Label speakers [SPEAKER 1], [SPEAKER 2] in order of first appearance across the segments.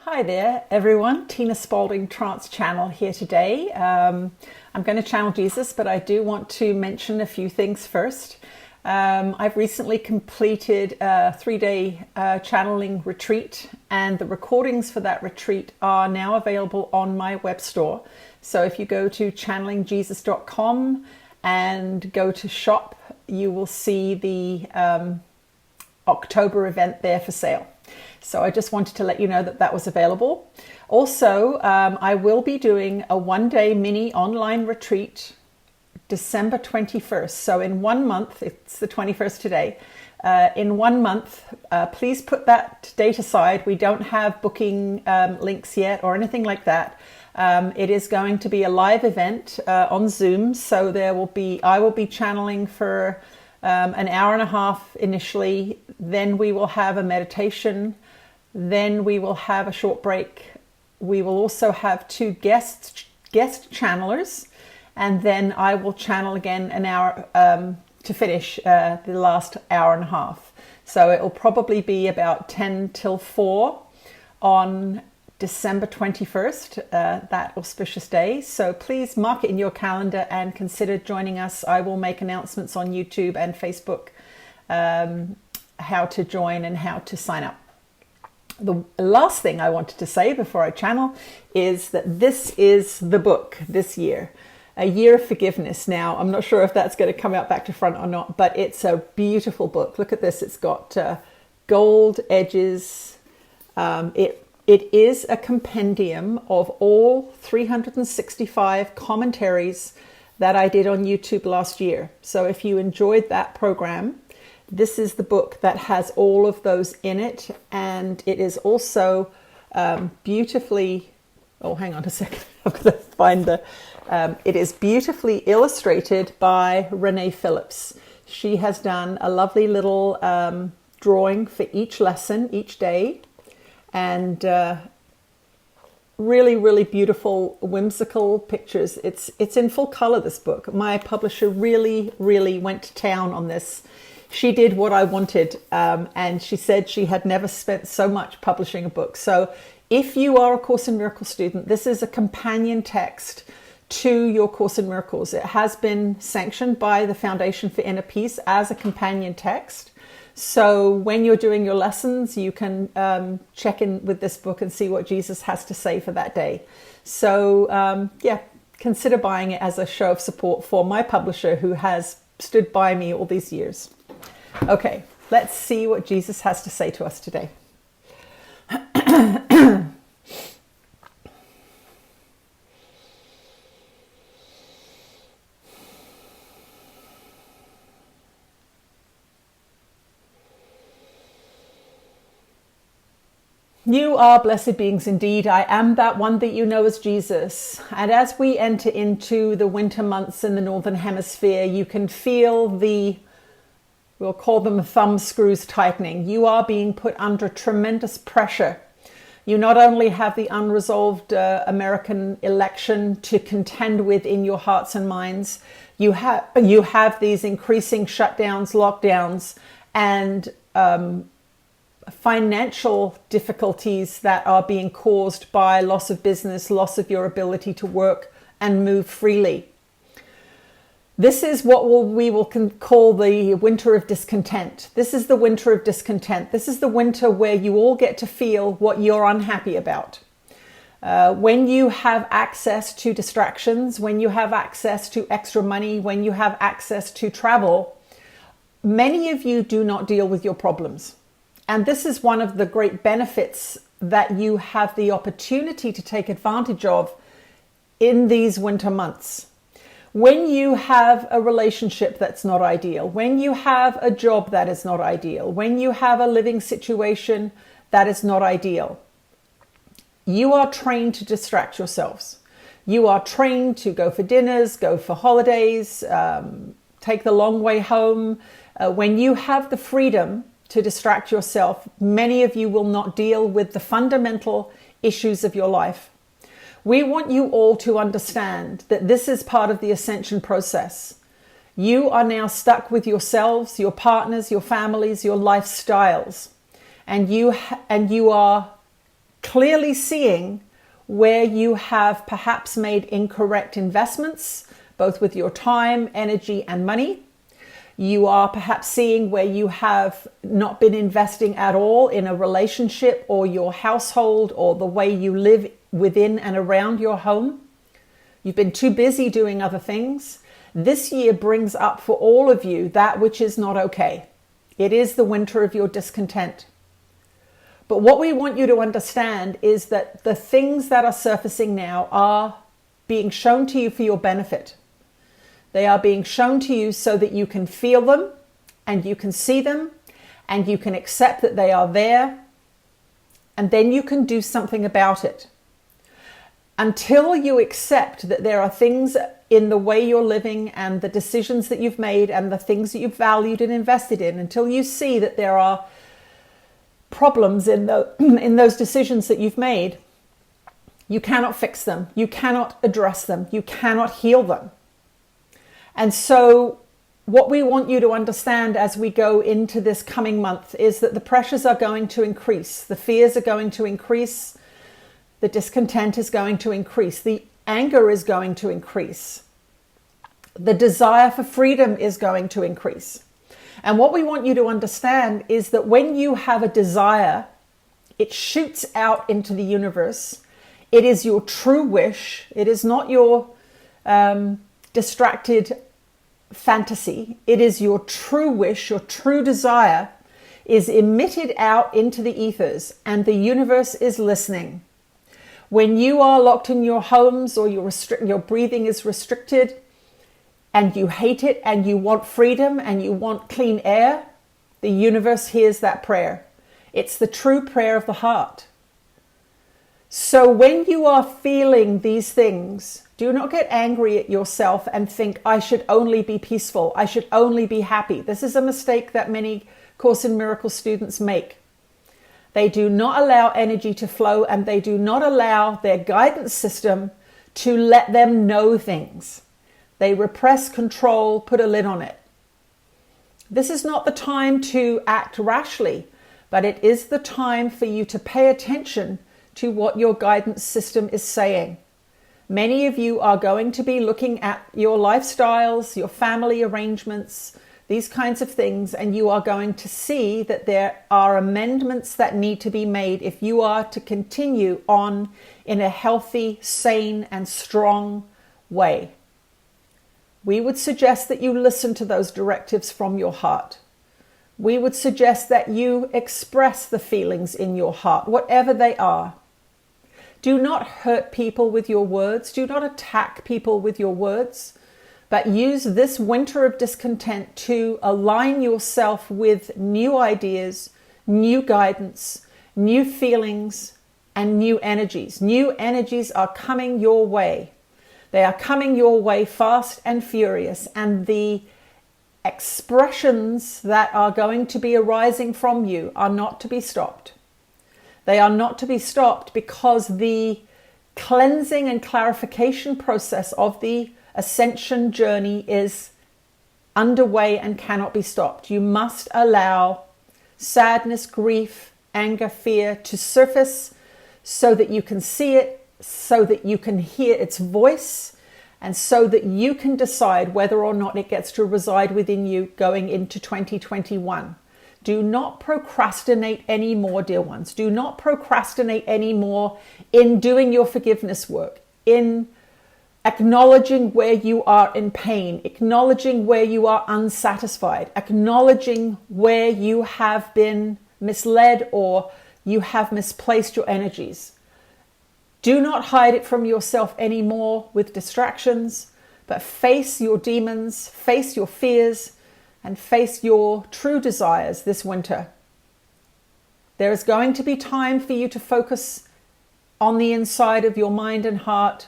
[SPEAKER 1] Hi there, everyone. Tina Spalding Trance Channel here today. I'm going to channel Jesus, but I do want to mention a few things first. I've recently completed a 3-day channeling retreat, and the recordings for that retreat are now available on my web store. So if you go to channelingjesus.com and go to shop, you will see the October event there for sale. So I just wanted to let you know that that was available. Also, I will be doing a 1-day mini online retreat December 21st. So in 1 month, it's the 21st today. In 1 month, please put that date aside. We don't have booking links yet or anything like that. It is going to be a live event on Zoom. So I will be channeling for an hour and a half initially. Then we will have a meditation. Then we will have a short break. We will also have 2 guest channelers, and then I will channel again an hour to finish the last hour and a half. So it will probably be about 10 till 4 on December 21st, that auspicious day. So please mark it in your calendar and consider joining us. I will make announcements on YouTube and Facebook how to join and how to sign up. The last thing I wanted to say before I channel is that this is the book this year, A Year of Forgiveness. Now, I'm not sure if that's going to come out back to front or not, but it's a beautiful book. Look at this. It's got gold edges. It is a compendium of all 365 commentaries that I did on YouTube last year. So if you enjoyed that program, this is the book that has all of those in it. And it is also beautifully, oh, hang on a second. I'm going to find it is beautifully illustrated by Renee Phillips. She has done a lovely little drawing for each lesson, each day. And really, really beautiful, whimsical pictures. It's in full color, this book. My publisher really, really went to town on this. She did what I wanted, and she said she had never spent so much publishing a book. So if you are a Course in Miracles student, this is a companion text to your Course in Miracles. It has been sanctioned by the Foundation for Inner Peace as a companion text. So when you're doing your lessons, you can check in with this book and see what Jesus has to say for that day. So consider buying it as a show of support for my publisher who has stood by me all these years. Okay, let's see what Jesus has to say to us today. You are blessed beings indeed. I am that one that you know as Jesus. And as we enter into the winter months in the Northern Hemisphere, you can feel we'll call them thumb screws tightening. You are being put under tremendous pressure. You not only have the unresolved American election to contend with in your hearts and minds, you have these increasing shutdowns, lockdowns, and financial difficulties that are being caused by loss of business, loss of your ability to work and move freely. This is what we will call the winter of discontent. This is the winter of discontent. This is the winter where you all get to feel what you're unhappy about. When you have access to distractions, when you have access to extra money, when you have access to travel, many of you do not deal with your problems. And this is one of the great benefits that you have the opportunity to take advantage of in these winter months. When you have a relationship that's not ideal, when you have a job that is not ideal, when you have a living situation that is not ideal, you are trained to distract yourselves. You are trained to go for dinners, go for holidays, take the long way home. When you have the freedom to distract yourself, many of you will not deal with the fundamental issues of your life. We want you all to understand that this is part of the ascension process. You are now stuck with yourselves, your partners, your families, your lifestyles, and you are clearly seeing where you have perhaps made incorrect investments, both with your time, energy, and money. You are perhaps seeing where you have not been investing at all in a relationship or your household or the way you live within and around your home. You've been too busy doing other things. This year brings up for all of you that which is not okay. It is the winter of your discontent. But what we want you to understand is that the things that are surfacing now are being shown to you for your benefit. They are being shown to you so that you can feel them and you can see them and you can accept that they are there, and then you can do something about it. Until you accept that there are things in the way you're living and the decisions that you've made and the things that you've valued and invested in, until you see that there are problems in those decisions that you've made, you cannot fix them. You cannot address them. You cannot heal them. And so what we want you to understand as we go into this coming month is that the pressures are going to increase. The fears are going to increase. The discontent is going to increase. The anger is going to increase. The desire for freedom is going to increase. And what we want you to understand is that when you have a desire, it shoots out into the universe. It is your true wish. It is not your distracted fantasy. It is your true wish, your true desire is emitted out into the ethers, and the universe is listening. When you are locked in your homes or your breathing is restricted and you hate it and you want freedom and you want clean air, the universe hears that prayer. It's the true prayer of the heart. So when you are feeling these things, do not get angry at yourself and think, I should only be peaceful. I should only be happy. This is a mistake that many Course in Miracles students make. They do not allow energy to flow, and they do not allow their guidance system to let them know things. They repress, control, put a lid on it. This is not the time to act rashly, but it is the time for you to pay attention to what your guidance system is saying. Many of you are going to be looking at your lifestyles, your family arrangements, these kinds of things, and you are going to see that there are amendments that need to be made if you are to continue on in a healthy, sane, and strong way. We would suggest that you listen to those directives from your heart. We would suggest that you express the feelings in your heart, whatever they are. Do not hurt people with your words. Do not attack people with your words. But use this winter of discontent to align yourself with new ideas, new guidance, new feelings, and new energies. New energies are coming your way. They are coming your way fast and furious. And the expressions that are going to be arising from you are not to be stopped. They are not to be stopped because the cleansing and clarification process of the ascension journey is underway and cannot be stopped. You must allow sadness, grief, anger, fear to surface so that you can see it, so that you can hear its voice, and so that you can decide whether or not it gets to reside within you going into 2021. Do not procrastinate anymore, dear ones. Do not procrastinate anymore in doing your forgiveness work, in acknowledging where you are in pain, acknowledging where you are unsatisfied, acknowledging where you have been misled or you have misplaced your energies. Do not hide it from yourself anymore with distractions, but face your demons, face your fears, and face your true desires this winter. There is going to be time for you to focus on the inside of your mind and heart.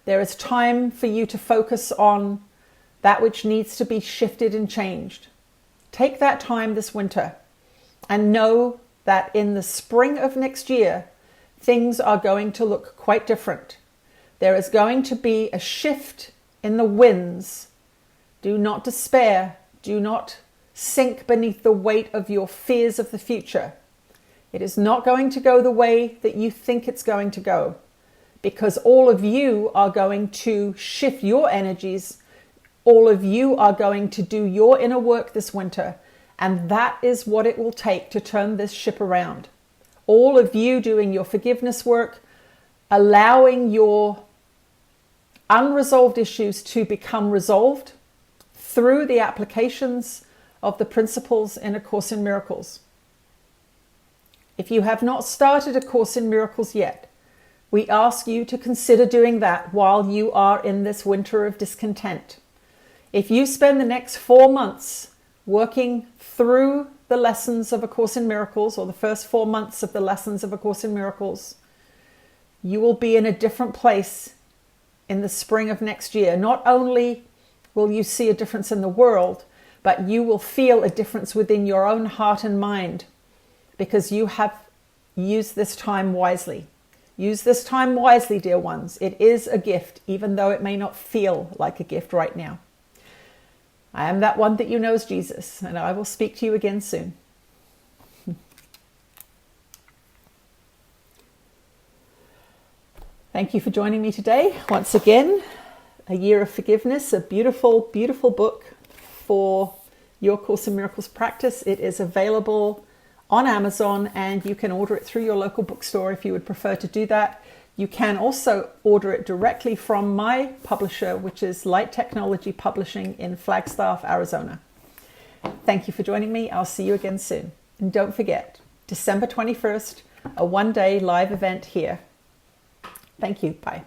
[SPEAKER 1] There is time for you to focus on that which needs to be shifted and changed. Take that time this winter and know that in the spring of next year, things are going to look quite different. There is going to be a shift in the winds. Do not despair. Do not sink beneath the weight of your fears of the future. It is not going to go the way that you think it's going to go, because all of you are going to shift your energies. All of you are going to do your inner work this winter, and that is what it will take to turn this ship around. All of you doing your forgiveness work, allowing your unresolved issues to become resolved through the applications of the principles in A Course in Miracles. If you have not started A Course in Miracles yet, we ask you to consider doing that while you are in this winter of discontent. If you spend the next 4 months working through the lessons of A Course in Miracles, or the first 4 months of the lessons of A Course in Miracles, you will be in a different place in the spring of next year. Not only will you see a difference in the world, but you will feel a difference within your own heart and mind, because you have used this time wisely. Use this time wisely, dear ones. It is a gift, even though it may not feel like a gift right now. I am that one that you know as Jesus, and I will speak to you again soon. Thank you for joining me today. Once again, A Year of Forgiveness, a beautiful, beautiful book for your Course in Miracles practice. It is available on Amazon, and you can order it through your local bookstore if you would prefer to do that. You can also order it directly from my publisher, which is Light Technology Publishing in Flagstaff, Arizona. Thank you for joining me. I'll see you again soon. And don't forget, December 21st, a one-day live event here. Thank you. Bye.